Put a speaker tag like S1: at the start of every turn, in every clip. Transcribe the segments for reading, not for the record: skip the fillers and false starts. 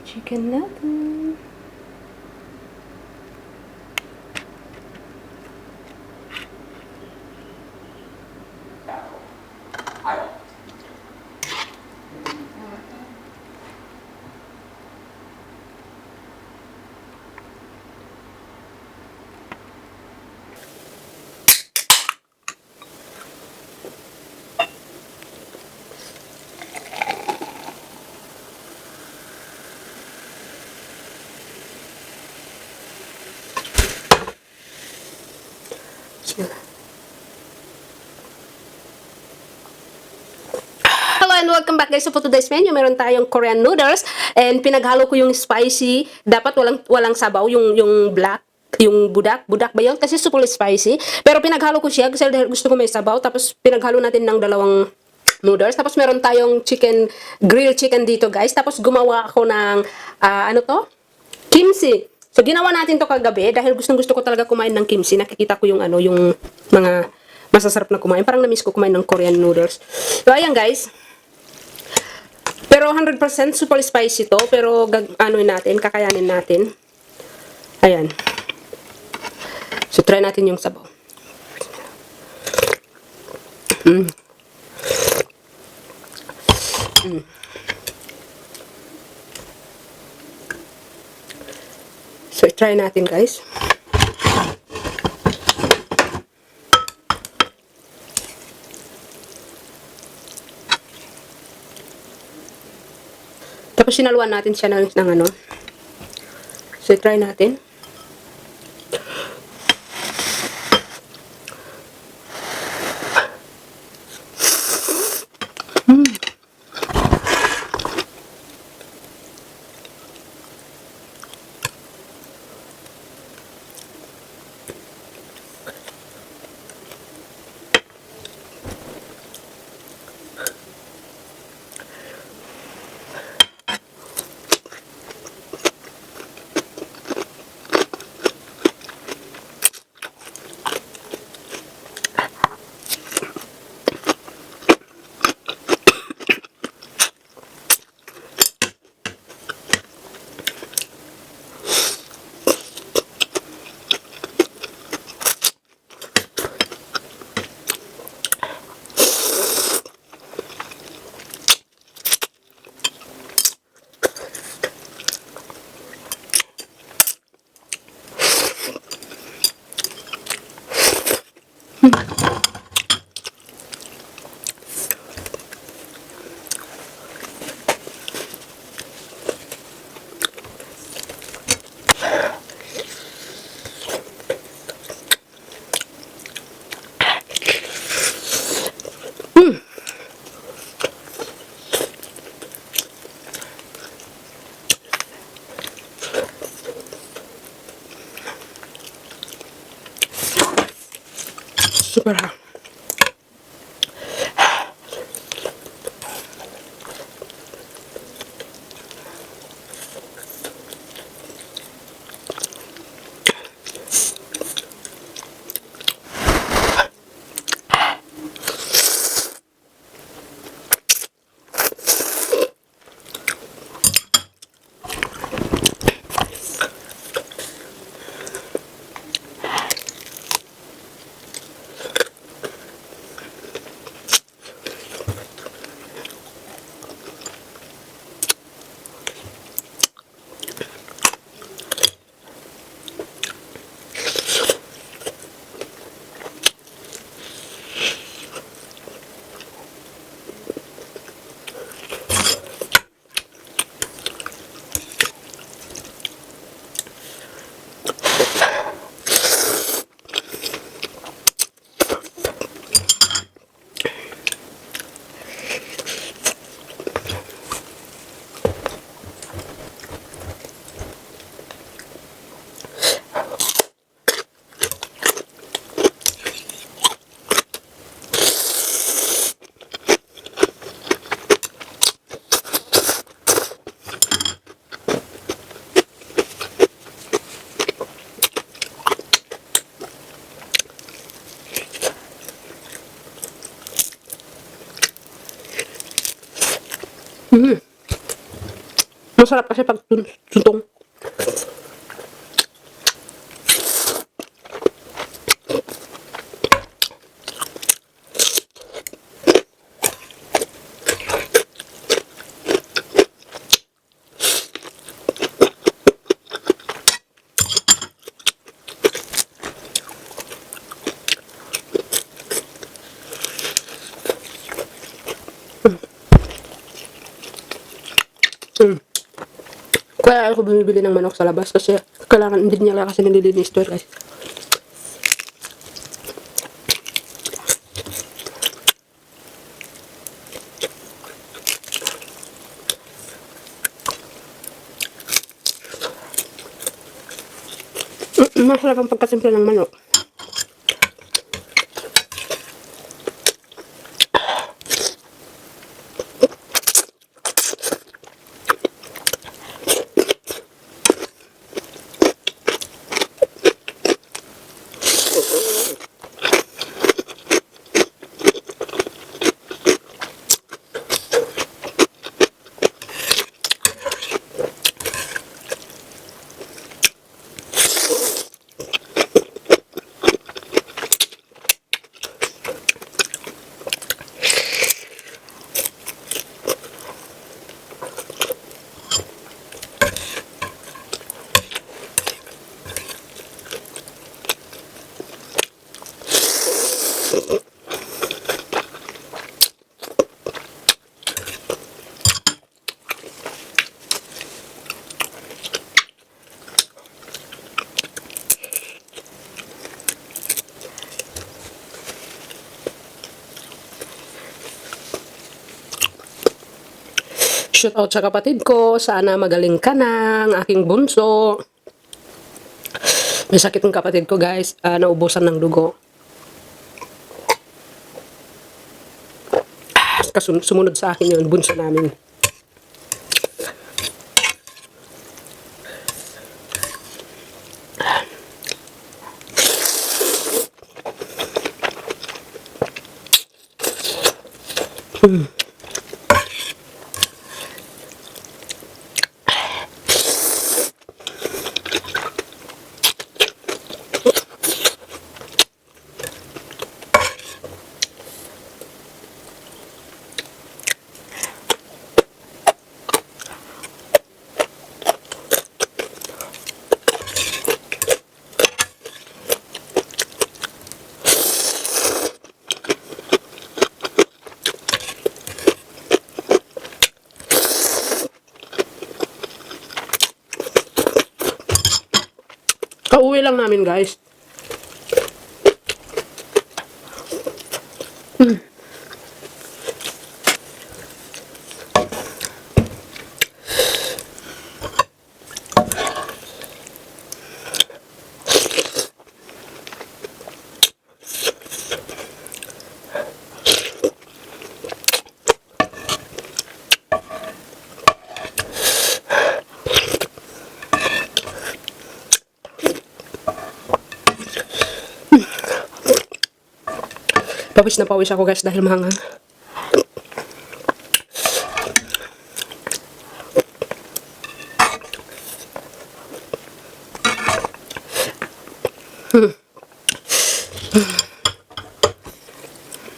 S1: chicken natin. Hello and welcome back guys. So for today's menu, meron tayong Korean noodles and pinaghalo ko yung spicy. Dapat walang sabaw yung black, yung budak ba yun? Kasi super spicy. Pero pinaghalo ko siya kasi dahil gusto ko may sabaw. Tapos pinaghalo natin ng dalawang noodles. Tapos meron tayong grilled chicken dito guys. Tapos gumawa ako ng ano to? Kimchi. So ginawa natin to kagabi dahil gustong-gusto ko talaga kumain ng kimchi. Nakikita ko yung yung mga masasarap na kumain. Parang na-miss ko kumain ng Korean noodles. So ayan guys. Pero 100% super spicy to. Pero kakayanin natin. Ayan. So try natin yung sabaw. So try natin guys. Tapos sinaluan natin siya ng ano. So try natin. Super hot. Masarap kasi pag tutong. Kaya ako bumibili ng manok sa labas kasi kailangan hindi niya kasi nililinis to guys. Masarap ang pagkasimpla ng manok. Shout out sa kapatid ko, sana magaling ka ng aking bunso. May sakit ng kapatid ko guys, naubusan ng dugo. Sumunod sa akin yun, bunso namin. Kauwi lang namin guys. Pawis na pawis ako guys dahil mahangang.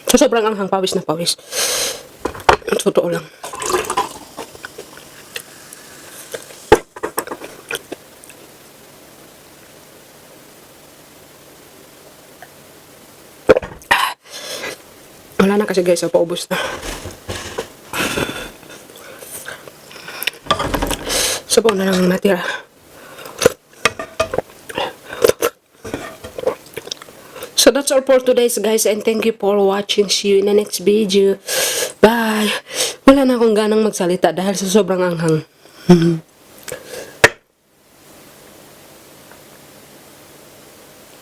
S1: So, sobrang anghang, pawis na pawis. Totoo lang. Wala na kasi guys, paubos na. Sabaw na lang ang natira. So that's all for today guys, and thank you for watching. See you in the next video. Bye. Wala na akong ganang magsalita dahil sa sobrang anghang.